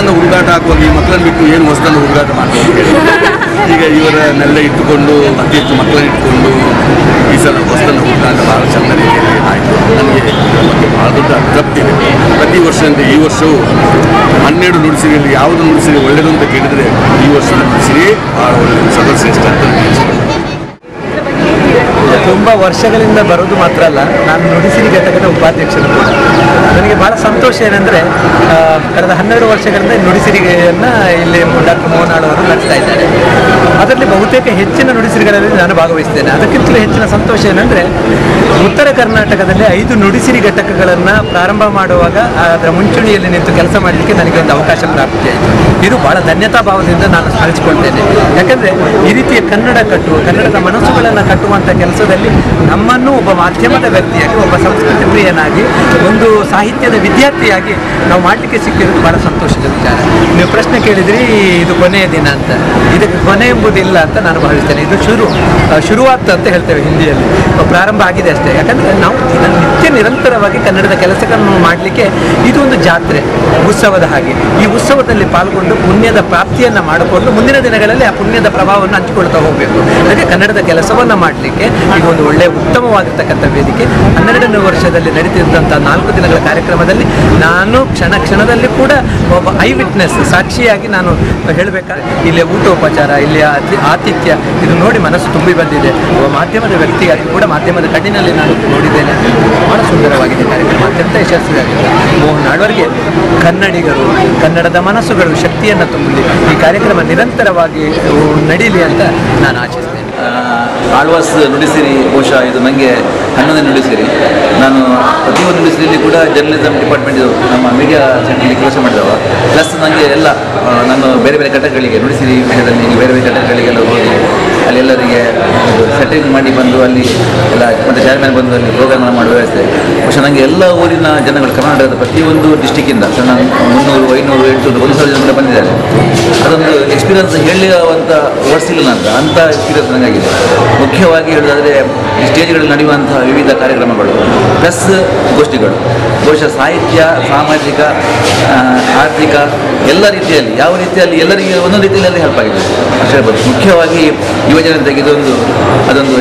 ಹೊಸದನ್ನು ಹುಡುಗಾಟ ಹಾಕುವಾಗ ಈ ಮಕ್ಕಳನ್ನು ಬಿಟ್ಟು ಏನು ಹೊಸದನ್ನು ಹುಡುಗಾಟ ಮಾಡ್ಬೋದು. ಈಗ ಇವರನ್ನೆಲ್ಲ ಇಟ್ಟುಕೊಂಡು ಅತಿ ಹೆಚ್ಚು ಮಕ್ಕಳನ್ನು ಇಟ್ಟುಕೊಂಡು ಈ ಸಲ ಹೊಸದನ್ನು ಹುಡುಗಾಟ ಭಾಳ ಚೆಂದ ರೀತಿಯಲ್ಲಿ ಆಯಿತು. ನನಗೆ ಇದರ ಬಗ್ಗೆ ಭಾಳ ದೊಡ್ಡ ತೃಪ್ತಿ ಇದೆ. ಪ್ರತಿ ವರ್ಷದಂತೆ ಈ ವರ್ಷವೂ 12 ನುಡಿಸಿರಿಯಲ್ಲಿ ಯಾವುದು ನುಡಿಸಿರಿ ಒಳ್ಳೆಯದು ಅಂತ ಕೇಳಿದರೆ ಈ ವರ್ಷದ ನುಡಿಸಿರಿ ಭಾಳ ಒಳ್ಳೆಯದು, ಸರ್ವಶ್ರೇಷ್ಠ ಅಂತ ಅನಿಸಿಕೊಂಡು ತುಂಬ ವರ್ಷಗಳಿಂದ ಬರೋದು ಮಾತ್ರ ಅಲ್ಲ, ನಾನು ನುಡಿಸಿರಿ ಘಟಕದ ಉಪಾಧ್ಯಕ್ಷರು ಕೂಡ. ನನಗೆ ಭಾಳ ಸಂತೋಷ ಏನಂದರೆ ಕಳೆದ 12 ವರ್ಷಗಳಿಂದ ನುಡಿಸಿರಿಗೆಯನ್ನು ಇಲ್ಲಿ ಡಾಕ್ಟರ್ ಮೋಹನಾಳ್ ಅವರು ನಡೆಸ್ತಾ ಇದ್ದಾರೆ. ಅದರಲ್ಲಿ ಬಹುತೇಕ ಹೆಚ್ಚಿನ ನುಡಿಸಿರಿಗಳಲ್ಲಿ ನಾನು ಭಾಗವಹಿಸ್ತೇನೆ. ಅದಕ್ಕಿಂತಲೂ ಹೆಚ್ಚಿನ ಸಂತೋಷ ಏನಂದರೆ ಉತ್ತರ ಕರ್ನಾಟಕದಲ್ಲಿ 5 ನುಡಿಸಿರಿ ಘಟಕಗಳನ್ನು ಪ್ರಾರಂಭ ಮಾಡುವಾಗ ಅದರ ಮುಂಚೂಣಿಯಲ್ಲಿ ನಿಂತು ಕೆಲಸ ಮಾಡಲಿಕ್ಕೆ ನನಗೆ ಒಂದು ಅವಕಾಶ ಪ್ರಾಪ್ತಿಯಾಯಿತು. ಇದು ಭಾಳ ಧನ್ಯತಾ ಭಾವದಿಂದ ನಾನು ಸ್ಮರಿಸಿಕೊಳ್ತೇನೆ. ಯಾಕಂದರೆ ಈ ರೀತಿಯ ಕನ್ನಡದ ಮನಸ್ಸುಗಳನ್ನು ಕಟ್ಟುವಂಥ ಕೆಲಸದಲ್ಲಿ ನಮ್ಮನ್ನು ಒಬ್ಬ ಮಾಧ್ಯಮದ ವ್ಯಕ್ತಿಯಾಗಿ, ಒಬ್ಬ ಸಂಸ್ಕೃತಿ ಪ್ರಿಯನಾಗಿ, ಒಂದು ಸಾಹಿತ್ಯದ ವಿದ್ಯಾರ್ಥಿಯಾಗಿ ನಾವು ಮಾಡಲಿಕ್ಕೆ ಸಿಕ್ಕಿರೋದು ಭಾಳ ಸಂತೋಷದ ವಿಚಾರ. ನೀವು ಪ್ರಶ್ನೆ ಕೇಳಿದ್ರಿ ಇದು ಕೊನೆಯ ದಿನ ಅಂತ. ಇದಕ್ಕೆ ಕೊನೆ ಎಂಬುದಿಲ್ಲ ಅಂತ ನಾನು ಭಾವಿಸ್ತೇನೆ. ಇದು ಶುರುವಾಗ್ತದೆ ಅಂತ ಹೇಳ್ತೇವೆ ಹಿಂದಿಯಲ್ಲಿ, ಪ್ರಾರಂಭ ಆಗಿದೆ ಅಷ್ಟೇ. ಯಾಕಂದರೆ ನಾವು ನಿತ್ಯ ನಿರಂತರವಾಗಿ ಕನ್ನಡದ ಕೆಲಸಗಳನ್ನು ಮಾಡಲಿಕ್ಕೆ ಇದು ಒಂದು ಜಾತ್ರೆ, ಉತ್ಸವದ ಹಾಗೆ. ಈ ಉತ್ಸವದಲ್ಲಿ ಪಾಲ್ಗೊಂಡು ಪುಣ್ಯದ ಪ್ರಾಪ್ತಿಯನ್ನು ಮಾಡಿಕೊಂಡು ಮುಂದಿನ ದಿನಗಳಲ್ಲಿ ಆ ಪುಣ್ಯದ ಪ್ರಭಾವವನ್ನು ಹಂಚಿಕೊಳ್ತಾ ಹೋಗಬೇಕು. ಹಾಗೆ ಕನ್ನಡದ ಕೆಲಸವನ್ನು ಮಾಡಲಿಕ್ಕೆ ಈಗ ಒಂದು ಒಳ್ಳೆಯ ಉತ್ತಮವಾಗಿರ್ತಕ್ಕಂಥ ವೇದಿಕೆ. 12ನೇ ವರ್ಷದಲ್ಲಿ ನಡೀತಿದ್ದಂಥ 4 ದಿನಗಳ ಕಾರ್ಯಕ್ರಮದಲ್ಲಿ ನಾನು ಕ್ಷಣದಲ್ಲಿ ಕೂಡ ಒಬ್ಬ ಐ ವಿಟ್ನೆಸ್, ಸಾಕ್ಷಿಯಾಗಿ ನಾನು ಹೇಳಬೇಕಾದ್ರೆ ಇಲ್ಲಿಯ ಊಟೋಪಚಾರ, ಇಲ್ಲಿಯ ಆತಿಥ್ಯ ಇದು ನೋಡಿ ಮನಸ್ಸು ತುಂಬಿ ಬಂದಿದೆ. ಒಬ್ಬ ಮಾಧ್ಯಮದ ವ್ಯಕ್ತಿಯಾಗಿ ಕೂಡ ಮಾಧ್ಯಮದ ಕಣ್ಣಿನಲ್ಲಿ ನಾನು ನೋಡಿದ್ದೇನೆ. ಭಾಳ ಸುಂದರವಾಗಿದೆ ಕಾರ್ಯಕ್ರಮ, ಅತ್ಯಂತ ಯಶಸ್ವಿಯಾಗಿದೆ. ಮೋಹನಾಳ್ ಅವರಿಗೆ ಕನ್ನಡಿಗರು, ಕನ್ನಡದ ಮನಸ್ಸುಗಳು ಶಕ್ತಿಯನ್ನು ತುಂಬಲಿ, ಈ ಕಾರ್ಯಕ್ರಮ ನಿರಂತರವಾಗಿ ನಡೀಲಿ ಅಂತ ನಾನು ಆಶಿಸ್ತೇನೆ. ಆಳ್ವಾಸ್ ನುಡಿಸಿರಿ ಬಹುಶಃ ಇದು ನನಗೆ 11ನೇ ನುಡಿಸಿರಿ. ನಾನು ಪ್ರತಿಯೊಂದು ನುಡಿಸಿರಿಯಲ್ಲಿ ಕೂಡ ಜರ್ನಲಿಸಮ್ ಡಿಪಾರ್ಟ್ಮೆಂಟ್ ನಮ್ಮ ಮೀಡಿಯಾ ಸೆಂಟ್ರಲ್ಲಿ ಕೆಲಸ ಮಾಡಿದವ. ಪ್ಲಸ್ ನನಗೆ ಎಲ್ಲ ನಾನು ಬೇರೆ ಬೇರೆ ಘಟಕಗಳಿಗೆ ನುಡಿಸಿರಿ ವಿಷಯದಲ್ಲಿ ಬೇರೆ ಬೇರೆ ಘಟಕಗಳಿಗೆಲ್ಲ ಹೋಗಿ ಅಲ್ಲಿ ಎಲ್ಲರಿಗೆ ಸೆಟ್ಟಿಂಗ್ ಮಾಡಿ ಬಂದು ಅಲ್ಲಿ ಎಲ್ಲ ಮತ್ತು ಚೇರ್ಮನ್ ಬಂದು ಅಲ್ಲಿ ಪ್ರೋಗ್ರಾಮ್ ಮಾಡುವ ವ್ಯವಸ್ಥೆ. ಬಹುಶಃ ನನಗೆ ಎಲ್ಲ ಊರಿನ ಜನಗಳು, ಕರ್ನಾಟಕದ ಪ್ರತಿಯೊಂದು ಡಿಸ್ಟಿಕ್ಕಿಂದ ನಾನು 300, 500, 800, 1,000 ಜನ ಬಂದಿದ್ದಾರೆ. ಅದೊಂದು ಎಕ್ಸ್ಪೀರಿಯನ್ಸ್ ಹೇಳುವಂಥ ವರ್ಡ್ಸ್ ಇಲ್ಲ ನನಗೆ, ಅಂಥ ಎಕ್ಸ್ಪೀರಿಯನ್ಸ್ ನನಗಾಗಿದೆ. ಮುಖ್ಯವಾಗಿ ಹೇಳೋದಾದರೆ ಈ ಸ್ಟೇಜ್ಗಳಲ್ಲಿ ನಡೆಯುವಂಥ ವಿವಿಧ ಕಾರ್ಯಕ್ರಮಗಳು ಪ್ಲಸ್ ಗೋಷ್ಠಿಗಳು ಬಹುಶಃ ಸಾಹಿತ್ಯ, ಸಾಮಾಜಿಕ, ಆರ್ಥಿಕ ಎಲ್ಲ ರೀತಿಯಲ್ಲಿ, ಯಾವ ರೀತಿಯಲ್ಲಿ ಎಲ್ಲರಿಗೆ ಒಂದೊಂದು ರೀತಿಯಲ್ಲಿ ಹೆಲ್ಪ್ ಆಗಿದೆ ಅಷ್ಟೇ ಹೇಳ್ಬೋದು. ಮುಖ್ಯವಾಗಿ ಯುವಜನತೆಗೆ ಅದೊಂದು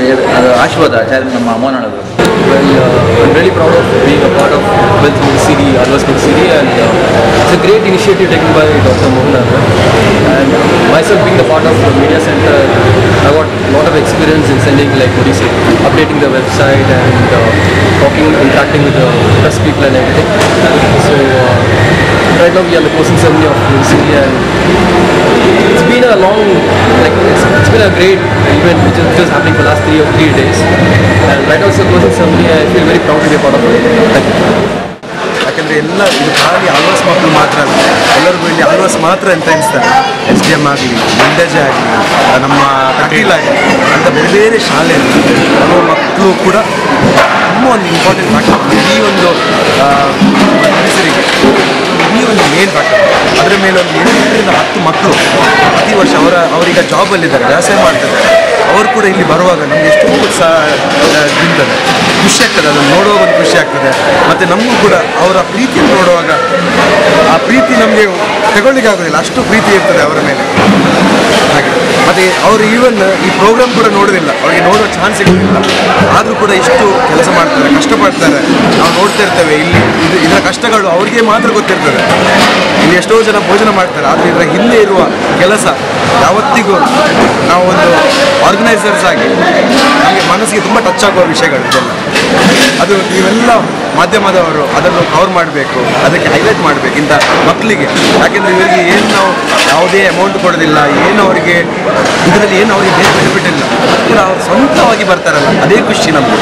ಆಶೀರ್ವಾದ ನಮ್ಮ ಮೋಹನಾಳ್ ಅವರು. I'm really proud of being a part of Wealth Nudisery, Alwas Nudisery, and it's a great initiative taken by Dr. Mohanal. And myself being the part of the media center, I got a lot of experience in sending like Nudisery, updating the website and interacting with the press people and everything. So right now we are the closing ceremony of Nudisery, and it's been a long, it's been a great event which is happening for the last 3 days. And right now it's a closing ceremony. I feel very proud to be a part of it. Thank you. ಯಾಕಂದರೆ ಎಲ್ಲ ಇದು ಖಾಲಿ ಆಳ್ವಾಸ್ ಮಕ್ಕಳು ಮಾತ್ರ ಅಲ್ಲ, ಎಲ್ಲರಿಗೂ ಇಲ್ಲಿ ಆಳ್ವಾಸ್ ಮಾತ್ರ ಅಂತ ಎನಿಸ್ತಾರೆ. SDM ಆಗಲಿ, ಮಂಡ್ಯಜ ಆಗಲಿ, ನಮ್ಮ ಕಟೀಲ್ ಆಗಲಿ ಅಂತ ಬೇರೆ ಬೇರೆ ಶಾಲೆಯಲ್ಲಿ ಬರುವ ಮಕ್ಕಳು ಕೂಡ ತುಂಬ ಒಂದು ಇಂಪಾರ್ಟೆಂಟ್ ಫ್ಯಾಕ್ಟರ್. ಈ ಒಂದು ಹೆಸರಿಗೆ ಈ ಒಂದು ಮೇನ್ ಫ್ಯಾಕ್ಟರ್. ಅದರ ಮೇಲೆ ಒಂದು 8ರಿಂದ 10 ಮಕ್ಕಳು ಪ್ರತಿ ವರ್ಷ ಅವರೀಗ ಜಾಬಲ್ಲಿದ್ದಾರೆ, ವ್ಯವಸಾಯ ಮಾಡ್ತಿದ್ದಾರೆ. ಅವರು ಕೂಡ ಇಲ್ಲಿ ಬರುವಾಗ ನಮಗೆ ಎಷ್ಟು ಗಿಂತದೆ ಖುಷಿ ಆಗ್ತದೆ. ಅದನ್ನು ನೋಡುವಾಗ ಒಂದು ಖುಷಿ ಆಗ್ತದೆ. ಮತ್ತು ನಮಗೂ ಕೂಡ ಅವರ ಪ್ರೀತಿಯನ್ನು ನೋಡುವಾಗ ಆ ಪ್ರೀತಿ ನಮಗೆ ತಗೊಳ್ಳಿಕ್ಕೆ ಆಗೋದಿಲ್ಲ, ಅಷ್ಟು ಪ್ರೀತಿ ಇರ್ತದೆ ಅವರ ಮೇಲೆ. ಹಾಗೆ ಮತ್ತು ಅವರು ಈವನ್ ಈ ಪ್ರೋಗ್ರಾಮ್ ಕೂಡ ನೋಡೋದಿಲ್ಲ, ಅವರಿಗೆ ನೋಡೋ ಚಾನ್ಸ್ ಸಿಗೋದಿಲ್ಲ. ಆದರೂ ಕೂಡ ಇಷ್ಟು ಕೆಲಸ ಮಾಡ್ತಾರೆ, ಕಷ್ಟಪಡ್ತಾರೆ. ನಾವು ನೋಡ್ತಾ ಇರ್ತೇವೆ ಇಲ್ಲಿ ಇದರ ಕಷ್ಟಗಳು ಅವರಿಗೆ ಮಾತ್ರ ಗೊತ್ತಿರ್ತದೆ. ಇಲ್ಲಿ ಎಷ್ಟೋ ಜನ ಭೋಜನ ಮಾಡ್ತಾರೆ, ಆದರೆ ಇದರ ಹಿಂದೆ ಇರುವ ಕೆಲಸ ಯಾವತ್ತಿಗೂ ನಾವು ಒಂದು ಆರ್ಗನೈಸರ್ಸ್ ಆಗಿ ನಮಗೆ ಮನಸ್ಸಿಗೆ ತುಂಬ ಟಚ್ ಆಗುವ ವಿಷಯಗಳು ಇದೆಲ್ಲ. ಅದು ನೀವೆಲ್ಲ ಮಾಧ್ಯಮದವರು ಅದನ್ನು ಕವರ್ ಮಾಡಬೇಕು, ಅದಕ್ಕೆ ಹೈಲೈಟ್ ಮಾಡಬೇಕು ಇಂಥ ಮಕ್ಕಳಿಗೆ. ಯಾಕೆಂದರೆ ಇವರಿಗೆ ಏನು ನಾವು ಯಾವುದೇ ಅಮೌಂಟ್ ಕೊಡೋದಿಲ್ಲ, ಏನು ಅವರಿಗೆ ಇದರಲ್ಲಿ ಏನು ಅವರಿಗೆ ಬೇರೆ ಬೆನಿಫಿಟ್ ಇಲ್ಲ, ಕೂಡ ಅವ್ರು ಸ್ವಂತವಾಗಿ ಬರ್ತಾರಲ್ಲ, ಅದೇ ಖುಷಿ ನಮಗೆ.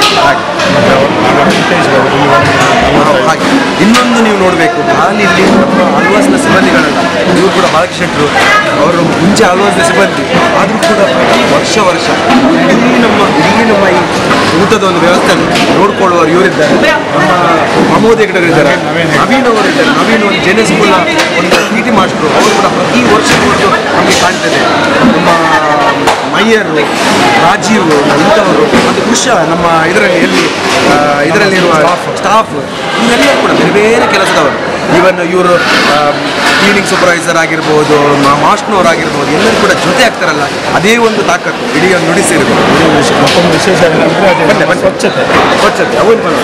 ಹಾಗೆ ಇನ್ನೊಂದು ನೀವು ನೋಡಬೇಕು, ಖಾಲಿ ಇಲ್ಲಿ ಆಳ್ವಾಸ್ನ ಸಿಬ್ಬಂದಿಗಳಲ್ಲ, ಇವರು ಕೂಡ ಬಾಲಕೃಷ್ಣ ಶೆಟ್ಟರು ಅವರು ಮುಂಚೆ ಆಳ್ವಾಸ್ನ ಸಿಬ್ಬಂದಿ, ಆದರೂ ಕೂಡ ವರ್ಷ ಇಡೀ ನಮ್ಮ ಈ ಊಟದ ಒಂದು ವ್ಯವಸ್ಥೆ ನೋಡ್ಕೊಳ್ಳುವವರು ಇವರಿದ್ದಾರೆ. ನಮ್ಮ ಪ್ರಮೋದ್ ಹೆಗ್ಡೆಯವರಿದ್ದಾರೆ, ನವೀನ್ ಅವರಿದ್ದಾರೆ. ನವೀನ್ ಒಂದು ಜೆನೆ ಸ್ಕೂಲ್ನ ಒಂದು PT ಮಾಸ್ಟ್ರು, ಅವರು ಕೂಡ ಪ್ರತಿ ವರ್ಷ ನಮಗೆ ಕಾಣ್ತದೆ. ನಮ್ಮ ಮಯ್ಯರು, ರಾಜೀವ್ ಇಂಥವರು, ಮತ್ತು ಕೃಷ ನಮ್ಮ ಇದರಲ್ಲಿರುವ ಸ್ಟಾಫ್ ಇವರೆಲ್ಲ ಕೂಡ ಬೇರೆ ಬೇರೆ ಕೆಲಸದವರು. ಈವನ್ ಇವರು ಕ್ಲೀನಿಂಗ್ ಸೂಪರ್ವೈಸರ್ ಆಗಿರ್ಬೋದು, ಮಾಸ್ಟ್ನವರಾಗಿರ್ಬೋದು, ಎಲ್ಲರೂ ಕೂಡ ಜೊತೆ ಆಗ್ತಾರಲ್ಲ, ಅದೇ ಒಂದು ತಾಕತ್ತು ಇಡೀ ಒಂದು ನುಡಿಸಿರ್ಬೋದು. ಮತ್ತೊಂದು ವಿಶೇಷ ಏನಂದರೆ ಅದೇ ಸ್ವಚ್ಛತೆ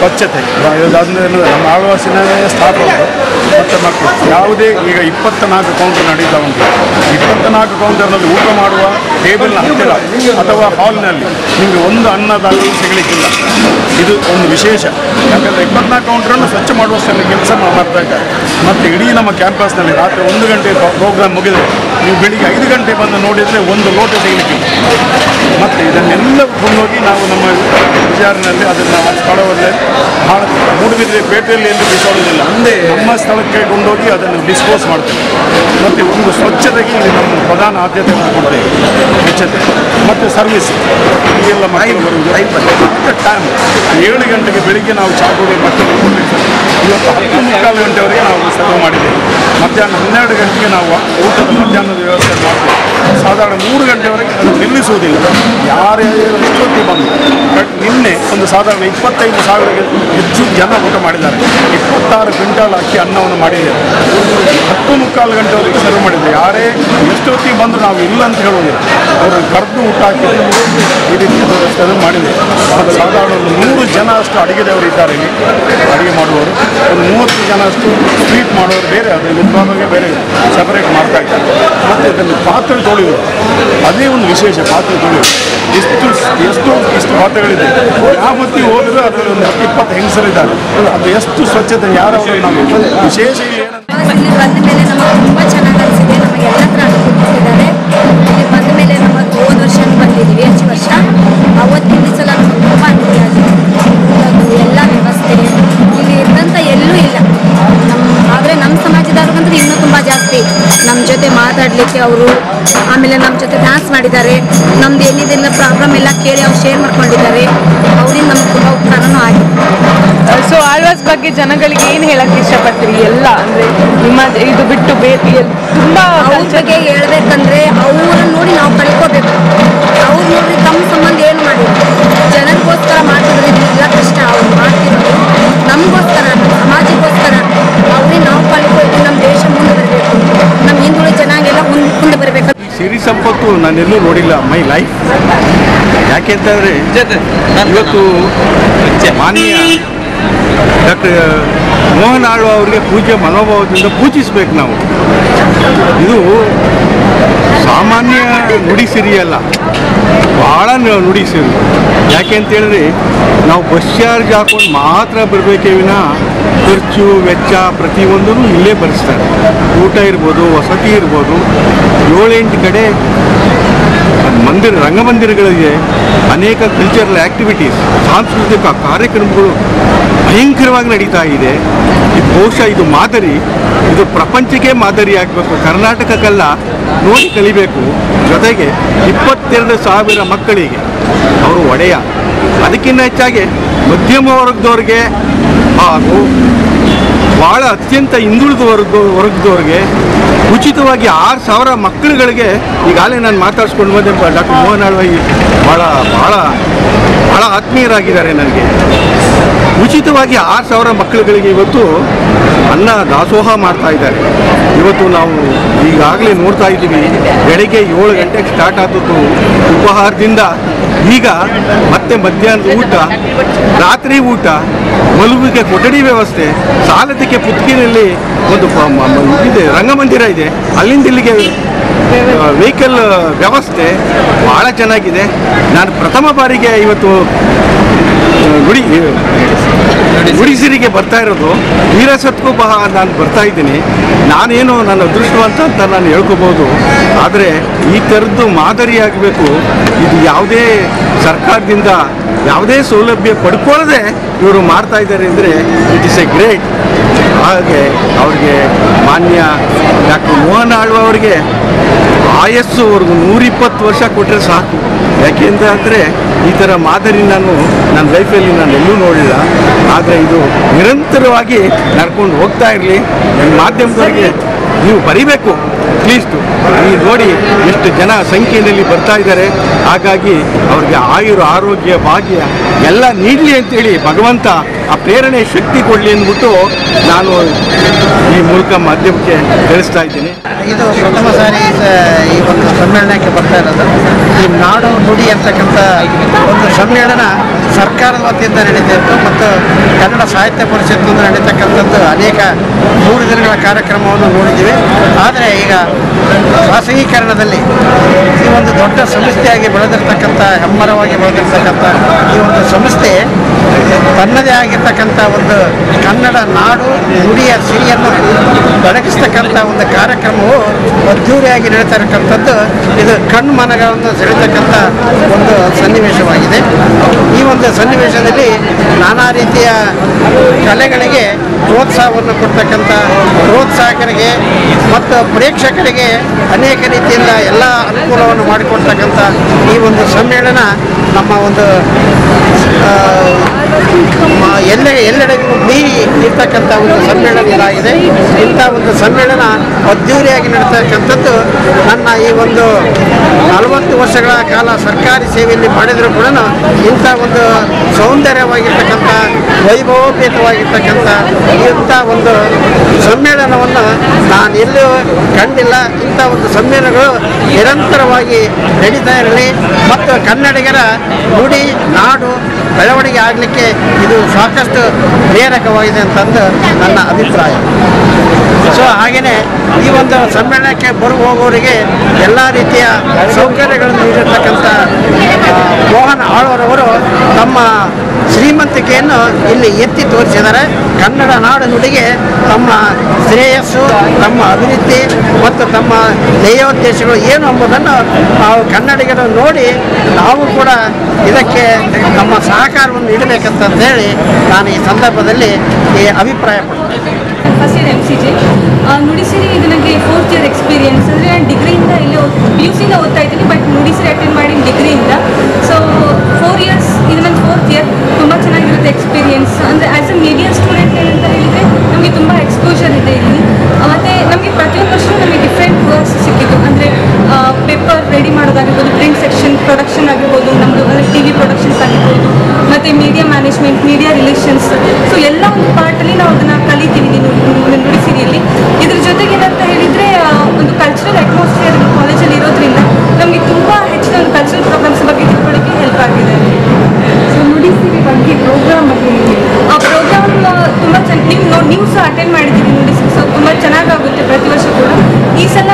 ಸ್ವಚ್ಛತೆ ಇದಾದ್ಮೇಲೆ ನಮ್ಮ ಆಳ್ವಾಸಿನೇ ಸ್ಟಾಫ್ ಅವರು ಮತ್ತು ಮಕ್ಕಳು ಯಾವುದೇ ಈಗ 24 ಕೌಂಟರ್ ನಡೀತಾ ಉಂಟು. 24 ಕೌಂಟರ್ನಲ್ಲಿ ಊಟ ಮಾಡುವ ಟೇಬಲ್ನ ಹತ್ತಿರ ಅಥವಾ ಹಾಲ್ನಲ್ಲಿ ನಿಮಗೆ ಒಂದು ಅನ್ನದಾಗಲಿ ಸಿಗಲಿಕ್ಕಿಲ್ಲ. ಇದು ಒಂದು ವಿಶೇಷ. ಯಾಕಂದರೆ 24 ಕೌಂಟರನ್ನು ಸ್ವಚ್ಛ ಮಾಡುವಷ್ಟರಲ್ಲಿ ಕೆಲಸ ಮಾಡ್ತಾ ಇದ್ದಾರೆ. ಮತ್ತು ಇಡೀ ನಮ್ಮ ಕ್ಯಾಂಪಸ್ನಲ್ಲಿ ರಾತ್ರಿ 1 ಗಂಟೆ ಪ್ರೋಗ್ರಾಮ್ ಮುಗಿದರೆ ನೀವು ಬೆಳಿಗ್ಗೆ 5 ಗಂಟೆ ಬಂದು ನೋಡಿದರೆ ಒಂದು ಲೋಟ ಸಿಗಲಿಕ್ಕಿಲ್ಲ. ಮತ್ತು ಇದನ್ನೆಲ್ಲ ಕೊಂಡೋಗಿ ನಾವು ನಮ್ಮ ವಿಚಾರಣೆಯಲ್ಲಿ ಅದನ್ನು ಆ ಸ್ಥಳವಲ್ಲೇ ಭಾಳ ಮೂಡುಬಿದ್ರೆ ಪೇಟೆಯಲ್ಲಿ ಎಂದು ಬಿಸಾಡುವುದಿಲ್ಲ, ಒಂದೇ ನಮ್ಮ ಸ್ಥಳಕ್ಕೆ ಕೊಂಡೋಗಿ ಅದನ್ನು ಡಿಸ್ಪೋಸ್ ಮಾಡ್ತೇವೆ. ಮತ್ತು ಒಂದು ಸ್ವಚ್ಛತೆಗೆ ಇಲ್ಲಿ ನಮ್ಮ ಪ್ರಧಾನ ಆದ್ಯತೆ ಕೊಡ್ತೇವೆ. ಸ್ವಚ್ಛತೆ ಮತ್ತು ಸರ್ವಿಸ್ ಈಗೆಲ್ಲ ಮಕ್ಕಳು ಬರುವುದು ಟೈಮ್ 7 ಗಂಟೆಗೆ ಬೆಳಿಗ್ಗೆ ನಾವು ಚಾ ಕುಡಿಯೋ ಮಕ್ಕಳಿಗೆ ಕೊಟ್ಟಿರ್ತೇವೆ. ಇವತ್ತು 10:45 ಗಂಟೆವರೆಗೆ ನಾವು ಸರ್ವ್ ಮಾಡಿದ್ದೇವೆ. ಮಧ್ಯಾಹ್ನ 12 ಗಂಟೆಗೆ ನಾವು ಊಟದ ಮಧ್ಯಾಹ್ನದ ವ್ಯವಸ್ಥೆ ಮಾಡ್ತೇವೆ. ಸಾಧಾರಣ 3 ಗಂಟೆವರೆಗೆ ಅದು ನಿಲ್ಲಿಸುವುದಿಲ್ಲ. ಯಾರೇ ಎಷ್ಟೊತ್ತಿಗೆ ಬಂದು ನಿನ್ನೆ ಒಂದು ಸಾಧಾರಣ 25,000ಗೆ ಹೆಚ್ಚು ಜನ ಊಟ ಮಾಡಿದ್ದಾರೆ. 26 ಕ್ವಿಂಟಾಲ್ ಅಕ್ಕಿ ಅನ್ನವನ್ನು ಮಾಡಿದ್ದೇವೆ. 10:45 ಗಂಟೆವರೆಗೆ ಸರ್ವ್ ಮಾಡಿದ್ದೇವೆ. ಯಾರೇ ಎಷ್ಟೊತ್ತಿಗೆ ಬಂದು ನಾವು ಇಲ್ಲ ಅಂತ ಹೇಳುವುದಿಲ್ಲ, ಅವರನ್ನು ಕರೆದು ಊಟ ಹಾಕಿದ್ದೇವೆ. ಈ ರೀತಿ ಸರ್ವ್ ಮಾಡಿದ್ದೇವೆ. ಮತ್ತು ಸಾಧಾರಣ ಒಂದು 100 ಜನ ಅಷ್ಟು ಅಡುಗೆದವರು ಇದ್ದಾರೆ ಇಲ್ಲಿ, ಅಡುಗೆ ಮಾಡುವವರು. ಒಂದು 30 ಜನ ಅಷ್ಟು ಸ್ವೀಟ್ ಮಾಡೋರು ಬೇರೆ, ಅದರ ವಿದ್ವಾನಿಗೆ ಬೇರೆ ಸಪರೇಟ್ ಮಾಡ್ತಾ ಇದ್ದಾರೆ. ಮತ್ತು ಇದನ್ನು ಪಾತ್ರೆ ತೊಳೆಯುವುದು ಅದೇ ಒಂದು ವಿಶೇಷ. ಪಾತ್ರೆ ತೊಳೆಯುವುದು ಇಷ್ಟು ಪಾತ್ರೆಗಳಿದೆ. ಯಾವ ಹೊತ್ತಿಗೆ ಹೋದರೂ ಅದರಲ್ಲಿ ಒಂದು 10-20 ಹೆಂಗಸರಿದ್ದಾರೆ. ಅದು ಎಷ್ಟು ಸ್ವಚ್ಛತೆ ಯಾರವರು ನಾವು ವಿಶೇಷ ಇಲ್ಲಿ ಬಂದ ಮೇಲೆ ನಮಗೆ ತುಂಬ ಚೆನ್ನಾಗಿ ಅನಿಸಿದೆ. ನಮಗೆ ಎಲ್ಲ ಥರ ಅನುಭವಿಸಿದ್ದಾರೆ. ಇಲ್ಲಿ ಬಂದ ಮೇಲೆ ನಮಗೆ ಹೋದ ವರ್ಷ ಬಂದಿದ್ದೀವಿ, ಹೆಚ್ಚು ವರ್ಷ. ಅವತ್ತಿನ ಸಲ ನಮಗೆ ತುಂಬ ಅನುಕೂಲ ಆಗಿದೆ. ಎಲ್ಲ ವ್ಯವಸ್ಥೆ ಇಲ್ಲಿ ಇದ್ದಂಥ ಎಲ್ಲೂ ಇಲ್ಲ. ಆದರೆ ನಮ್ಮ ಸಮಾಜದವ್ರಿಗಂತೂ ಇನ್ನೂ ತುಂಬ ಜಾಸ್ತಿ ನಮ್ಮ ಜೊತೆ ಮಾತಾಡಲಿಕ್ಕೆ ಅವರು, ಆಮೇಲೆ ನಮ್ಮ ಜೊತೆ ಡ್ಯಾನ್ಸ್ ಮಾಡಿದ್ದಾರೆ. ನಮ್ದು ಏನಿದೆಲ್ಲ ಪ್ರಾಬ್ಲಮ್ ಎಲ್ಲ ಕೇಳಿ ಅವ್ರು ಶೇರ್ ಮಾಡ್ಕೊಂಡಿದ್ದಾರೆ. ಅವರಿಂದ ನಮ್ಗೆ ತುಂಬ ಉಪಕಾರನೂ ಆಗಿದೆ. ಸೊ ಆಳ್ವಾಸ್ ಬಗ್ಗೆ ಜನಗಳಿಗೆ ಏನು ಹೇಳಕ್ಕೆ ಇಷ್ಟಪಡ್ತೀರಿ? ಎಲ್ಲ ಅಂದರೆ ನಿಮ್ಮ ಇದು ಬಿಟ್ಟು ಬೇರೆ ತುಂಬ ಅವ್ರ ಬಗ್ಗೆ ಹೇಳ್ಬೇಕಂದ್ರೆ ಅವ್ರನ್ನ ನೋಡಿ ನಾವು ಕಳ್ಕೋಬೇಕು. ಅವ್ರು ನೋಡಿ ತಮ್ಮ ಸಂಬಂಧ ಏನು ಮಾಡಿದ್ರು, ಜನರಿಗೋಸ್ಕರ ಮಾಡ್ತಿದ್ರೆ ಎಲ್ಲ ಕಷ್ಟ. ಅವ್ರು ಮಾಡ್ತಿರೋದು ನಮಗೋಸ್ಕರ, ನಮ್ಮ ಸಮಾಜಕ್ಕೋಸ್ಕರ. ಅವ್ರಿಗೆ ನಾವು ಕಳ್ಕೋಬೇಕು. ನಮ್ಮ ದೇಶ ಮುಂದೆ ಬರಬೇಕು, ನಮ್ಮ ಹಿಂದುಳಿದ ಜನಾಂಗೆಲ್ಲ ಮುಂದೆ ಬರಬೇಕು. ಸಿರಿ ಸಂಪತ್ತು ನಾನೆಲ್ಲೂ ನೋಡಿಲ್ಲ ಮೈ ಲೈಫ್. ಯಾಕೆಂತಂದರೆ ಇವತ್ತು ಮಾನ್ಯ ಡಾಕ್ಟರ್ ಮೋಹನ್ ಆಳ್ವ ಅವರಿಗೆ ಪೂಜ್ಯ ಮನೋಭಾವದಿಂದ ಪೂಜಿಸಬೇಕು ನಾವು. ಇದು ಸಾಮಾನ್ಯ ನುಡಿಸಿರಿ ಅಲ್ಲ, ಭಾಳ ನುಡಿಸಿರಿ. ಯಾಕೆ ಅಂತೇಳಿದ್ರೆ ನಾವು ಬಸ್ ಚಾರ್ಜ್ ಹಾಕೊಂಡು ಮಾತ್ರ ಬರಬೇಕೇ ವಿನ ಖರ್ಚು ವೆಚ್ಚ ಪ್ರತಿಯೊಂದೂ ಇಲ್ಲೇ ಭರಿಸ್ತಾರೆ. ಊಟ ಇರ್ಬೋದು, ವಸತಿ ಇರ್ಬೋದು. 7-8 ಕಡೆ ರಂಗಮಂದಿರಗಳಿಗೆ ಅನೇಕ ಕಲ್ಚರಲ್ ಆ್ಯಕ್ಟಿವಿಟೀಸ್, ಸಾಂಸ್ಕೃತಿಕ ಕಾರ್ಯಕ್ರಮಗಳು ಭಯಂಕರವಾಗಿ ನಡೀತಾ ಇದೆ. ಬಹುಶಃ ಇದು ಮಾದರಿ, ಇದು ಪ್ರಪಂಚಕ್ಕೆ ಮಾದರಿ ಆಗಬೇಕು, ಕರ್ನಾಟಕಕ್ಕೆಲ್ಲ ನೋಡಿ ಕಲಿಬೇಕು. ಜೊತೆಗೆ 22,000 ಮಕ್ಕಳಿಗೆ ಅವರು ಒಡೆಯ. ಅದಕ್ಕಿಂತ ಹೆಚ್ಚಾಗಿ ಮಧ್ಯಮ ವರ್ಗದವ್ರಿಗೆ ಹಾಗೂ ಭಾಳ ಅತ್ಯಂತ ಹಿಂದುಳಿದ ವರ್ಗದವ್ರಿಗೆ ಉಚಿತವಾಗಿ 6,000 ಮಕ್ಕಳುಗಳಿಗೆ ಈಗಾಗಲೇ ನಾನು ಮಾತಾಡ್ಸ್ಕೊಂಡು ಬಂದೆ. ಡಾಕ್ಟರ್ ಮೋಹನ್ ಆಳ್ವ ಭಾಳ ಭಾಳ ಭಾಳ ಆತ್ಮೀಯರಾಗಿದ್ದಾರೆ ನನಗೆ. ಉಚಿತವಾಗಿ 6,000 ಮಕ್ಕಳುಗಳಿಗೆ ಇವತ್ತು ಅನ್ನ ದಾಸೋಹ ಮಾಡ್ತಾ ಇದ್ದಾರೆ. ಇವತ್ತು ನಾವು ಈಗಾಗಲೇ ನೋಡ್ತಾ ಇದ್ದೀವಿ, ಬೆಳಗ್ಗೆ 7 ಗಂಟೆಗೆ ಸ್ಟಾರ್ಟ್ ಆದದ್ದು ಉಪಹಾರದಿಂದ ಈಗ ಮತ್ತೆ ಮಧ್ಯಾಹ್ನದ ಊಟ, ರಾತ್ರಿ ಊಟ, ಮಲಗುವಿಕೆ ಕೊಠಡಿ ವ್ಯವಸ್ಥೆ, ಸಾಲದಕ್ಕೆ ಪುತ್ತಿಗೆಯಲ್ಲಿ ಒಂದು ಇದೆ, ರಂಗಮಂದಿರ ಇದೆ, ಅಲ್ಲಿಂದ ಇಲ್ಲಿಗೆ ವೆಹಿಕಲ್ ವ್ಯವಸ್ಥೆ ಭಾಳ ಚೆನ್ನಾಗಿದೆ. ನಾನು ಪ್ರಥಮ ಬಾರಿಗೆ ಇವತ್ತು ನುಡಿಸಿರಿಗೆ ಬರ್ತಾ ಇರೋದು. ವೀರಸತ್ಗೂ ನಾನು ಬರ್ತಾ ಇದ್ದೀನಿ. ನಾನೇನು ನನ್ನ ಅದೃಷ್ಟವಂತ ಅಂತ ನಾನು ಹೇಳ್ಕೋಬೋದು. ಆದರೆ ಈ ಥರದ್ದು ಮಾದರಿಯಾಗಬೇಕು. ಇದು ಯಾವುದೇ ಸರ್ಕಾರದಿಂದ ಯಾವುದೇ ಸೌಲಭ್ಯ ಪಡ್ಕೊಳ್ಳದೆ ಇವರು ಮಾಡ್ತಾ ಇದ್ದಾರೆ ಅಂದರೆ ಇಟ್ ಇಸ್ ಎ ಗ್ರೇಟ್. ಹಾಗೆ ಅವ್ರಿಗೆ ಮಾನ್ಯ ಡಾಕ್ಟರ್ ಮೋಹನ್ ಆಳ್ವ ಅವರಿಗೆ ಆಯಸ್ಸು ಅವ್ರಿಗೆ 120 ವರ್ಷ ಕೊಟ್ಟರೆ ಸಾಕು. ಯಾಕೆಂತ ಅಂದರೆ ಈ ಥರ ಮಾದರಿ ನನ್ನ ಲೈಫಲ್ಲಿ ನಾನು ಎಲ್ಲೂ ನೋಡಿಲ್ಲ. ಆದರೆ ಇದು ನಿರಂತರವಾಗಿ ನಡ್ಕೊಂಡು ಹೋಗ್ತಾ ಇರಲಿ. ನನ್ನ ಮಾಧ್ಯಮದವರಿಗೆ ನೀವು ಬರೀಬೇಕು ಅಟ್ಲೀಸ್ಟು. ಈ ನೋಡಿ ಎಷ್ಟು ಜನ ಸಂಖ್ಯೆಯಲ್ಲಿ ಬರ್ತಾ ಇದ್ದಾರೆ. ಹಾಗಾಗಿ ಅವ್ರಿಗೆ ಆರೋಗ್ಯ ಭಾಗ್ಯ ಎಲ್ಲ ನೀಡಲಿ ಅಂತೇಳಿ ಭಗವಂತ ಆ ಪ್ರೇರಣೆ ಶಕ್ತಿ ಕೊಡಲಿ ಅಂದ್ಬಿಟ್ಟು ನಾನು ಈ ಮೂಲಕ ಮಾಧ್ಯಮಕ್ಕೆ ತಿಳಿಸ್ತಾ ಇದ್ದೀನಿ. ಇದು ಪ್ರಥಮ ಸಾರಿ ಈ ಒಂದು ಸಮ್ಮೇಳನಕ್ಕೆ ಬರ್ತಾ ಇರೋದು. ಈ ನಾಡು ನುಡಿ ಅಂತಕ್ಕಂಥ ಒಂದು ಸಮ್ಮೇಳನ ಸರ್ಕಾರದ ವತಿಯಿಂದ ನಡೀತಾ ಇತ್ತು ಮತ್ತು ಕನ್ನಡ ಸಾಹಿತ್ಯ ಪರಿಷತ್ನಿಂದ ನಡೀತಕ್ಕಂಥದ್ದು ಅನೇಕ 3 ದಿನಗಳ ಕಾರ್ಯಕ್ರಮವನ್ನು ನೋಡಿದ್ದೀವಿ. ಆದರೆ ಈಗ ಖಾಸಗೀಕರಣದಲ್ಲಿ ಈ ಒಂದು ದೊಡ್ಡ ಸಂಸ್ಥೆಯಾಗಿ ಬೆಳೆದಿರ್ತಕ್ಕಂಥ ಹೆಮ್ಮರವಾಗಿ ಬೆಳೆದಿರ್ತಕ್ಕಂಥ ಈ ಒಂದು ಸಂಸ್ಥೆ ತನ್ನದೇ ಆಗಿರ್ತಕ್ಕಂಥ ಒಂದು ಕನ್ನಡ ನಾಡು ನುಡಿಯ ಸಿರಿಯನ್ನು ಬೆಳಗಿಸ್ತಕ್ಕಂಥ ಒಂದು ಕಾರ್ಯಕ್ರಮವು ಅದ್ಧೂರಿಯಾಗಿ ನಡೀತಾ ಇರತಕ್ಕಂಥದ್ದು ಇದು ಕಣ್ಮನಗಳನ್ನು ಸೆಳೆತಕ್ಕಂಥ ಒಂದು ಸನ್ನಿವೇಶವಾಗಿದೆ. ಈ ಒಂದು ಸನ್ನಿವೇಶದಲ್ಲಿ ನಾನಾ ರೀತಿಯ ಕಲೆಗಳಿಗೆ ಪ್ರೋತ್ಸಾಹವನ್ನು ಕೊಡ್ತಕ್ಕಂಥ ಪ್ರೋತ್ಸಾಹಕರಿಗೆ ಮತ್ತು ಪ್ರೇಕ್ಷಕರಿಗೆ ಅನೇಕ ರೀತಿಯಿಂದ ಎಲ್ಲ ಅನುಕೂಲವನ್ನು ಮಾಡಿಕೊಡ್ತಕ್ಕಂಥ ಈ ಒಂದು ಸಮ್ಮೇಳನ ನಮ್ಮ ಒಂದು ಎಲ್ಲೆಡೆಗೂ ಮೀರಿ ಇರ್ತಕ್ಕಂಥ ಒಂದು ಸಮ್ಮೇಳನ ಇದಾಗಿದೆ. ಇಂಥ ಒಂದು ಸಮ್ಮೇಳನ ಅದ್ಧೂರಿಯಾಗಿ ನಡೀತಕ್ಕಂಥದ್ದು ನನ್ನ ಈ ಒಂದು 40 ವರ್ಷಗಳ ಕಾಲ ಸರ್ಕಾರಿ ಸೇವೆಯಲ್ಲಿ ಮಾಡಿದರೂ ಕೂಡ ಇಂಥ ಒಂದು ಸೌಂದರ್ಯವಾಗಿರ್ತಕ್ಕಂಥ ವೈಭವೋಪೇತವಾಗಿರ್ತಕ್ಕಂಥ ಇಂಥ ಒಂದು ಸಮ್ಮೇಳನವನ್ನು ನಾನು ಎಲ್ಲೂ ಕಂಡಿಲ್ಲ. ಇಂಥ ಒಂದು ಸಮ್ಮೇಳನಗಳು ನಿರಂತರವಾಗಿ ನಡೀತಾ ಇರಲಿ ಮತ್ತು ಕನ್ನಡಿಗರ ನುಡಿ ನಾಡು ಬೆಳವಣಿಗೆ ಆಗಲಿಕ್ಕೆ ಇದು ಸಾಕಷ್ಟು ಪ್ರೇರಕವಾಗಿದೆ ಅಂತಂದು ನನ್ನ ಅಭಿಪ್ರಾಯ. ಸೊ ಹಾಗೆಯೇ ಈ ಒಂದು ಸಮ್ಮೇಳನಕ್ಕೆ ಹೋಗುವವರಿಗೆ ಎಲ್ಲ ರೀತಿಯ ಸೌಕರ್ಯಗಳನ್ನು ನೀಡಿರ್ತಕ್ಕಂಥ ಮೋಹನ್ ಆಳ್ವರವರು ತಮ್ಮ ಶ್ರೀಮಂತಿಕೆಯನ್ನು ಇಲ್ಲಿ ಎತ್ತಿ ತೋರಿಸಿದ್ದಾರೆ. ಕನ್ನಡ ನಾಡು ನುಡಿಗೆ ತಮ್ಮ ಶ್ರೇಯಸ್ಸು, ತಮ್ಮ ಅಭಿವೃದ್ಧಿ ಮತ್ತು ತಮ್ಮ ಧ್ಯೇಯೋದ್ದೇಶಗಳು ಏನು ಎಂಬುದನ್ನು ನಾವು ಕನ್ನಡಿಗರು ನೋಡಿ ನಾವು ಕೂಡ ಇದಕ್ಕೆ ನಮ್ಮ ಸಹಕಾರವನ್ನು ನೀಡಬೇಕಂತಂದೇಳಿ ನಾನು ಈ ಸಂದರ್ಭದಲ್ಲಿ ಈ ಅಭಿಪ್ರಾಯ ಪಡ್ತೀನಿ. ಫಸ್ಟ್ ಇಯರ್ MCJ ನುಡಿಸಿರಿ ಇದು ನನಗೆ 4th ಇಯರ್ ಎಕ್ಸ್ಪೀರಿಯನ್ಸ್. ಅಂದರೆ ನಾನು ಡಿಗ್ರಿಯಿಂದ ಇಲ್ಲೇ PUCಯಿಂದ ಓದ್ತಾ ಇದ್ದೀನಿ, ಬಟ್ ನುಡಿಸಿರಿ ಅಟೆಂಡ್ ಮಾಡಿ ಡಿಗ್ರಿಯಿಂದ. ಸೊ 4 ಇಯರ್ಸ್ ಇದು ನನ್ನ 4th ಇಯರ್. ತುಂಬ ಚೆನ್ನಾಗಿರುತ್ತೆ ಎಕ್ಸ್ಪೀರಿಯನ್ಸ್. ಅಂದರೆ ಆ್ಯಸ್ ಅ ಮೀಡಿಯಾ ಸ್ಟೂಡೆಂಟ್ ಏನಂತ ಹೇಳಿದರೆ ನಮಗೆ ತುಂಬ ಎಕ್ಸ್ಪೋಜರ್ ಇದೆ ಇಲ್ಲಿ. ಮತ್ತು ನಮಗೆ ಪ್ರತಿಯೊಂದು ವರ್ಷ ನಮಗೆ ಡಿಫ್ರೆಂಟ್ ವರ್ಕ್ಸ್ ಸಿಕ್ಕಿದ್ದು. ಅಂದರೆ ಪೇಪರ್ ರೆಡಿ ಮಾಡೋದಾಗಿರ್ಬೋದು, ಪ್ರಿಂಟ್ ಸೆಕ್ಷನ್ ಪ್ರೊಡಕ್ಷನ್ ಆಗಿರ್ಬೋದು, ನಮ್ಮದು ಅಂದರೆ TV ಪ್ರೊಡಕ್ಷನ್ಸ್ ಆಗಿರ್ಬೋದು, ಮತ್ತು media management, media relations. So ಎಲ್ಲ ಒಂದು ಪಾರ್ಟಲ್ಲಿ ನಾವು ಅದನ್ನು ಕಲಿತೀವಿ ನುಡಿಸಿರಿಯಲ್ಲಿ. ಇದ್ರ ಜೊತೆಗೆ ಏನಂತ ಹೇಳಿದರೆ ಒಂದು ಕಲ್ಚರಲ್ ಅಟ್ಮಾಸ್ಫಿಯರ್ ಕಾಲೇಜಲ್ಲಿ ಇರೋದ್ರಿಂದ ನಮಗೆ ತುಂಬ ಹೆಚ್ಚಿನ ಒಂದು ಕಲ್ಚರಲ್ ಪ್ರೋಗ್ರಾಮ್ಸ್ ಬಗ್ಗೆ ತಿಳ್ಕೊಳ್ಳೋಕ್ಕೆ ಹೆಲ್ಪ್ ಆಗಿದೆ. ಸೊ ನುಡಿಸಿರಿ ಬಗ್ಗೆ ಪ್ರೋಗ್ರಾಮ್ ಬಗ್ಗೆ ಆ ಪ್ರೋಗ್ರಾಮ್ ತುಂಬ ನೀವು ಸಹ ಅಟೆಂಡ್ ಮಾಡಿದ್ದೀವಿ ನುಡಿಸಿರಿ. ಸೊ ತುಂಬ ಚೆನ್ನಾಗಾಗುತ್ತೆ ಪ್ರತಿ ವರ್ಷ ಕೂಡ. ಈ ಸಲ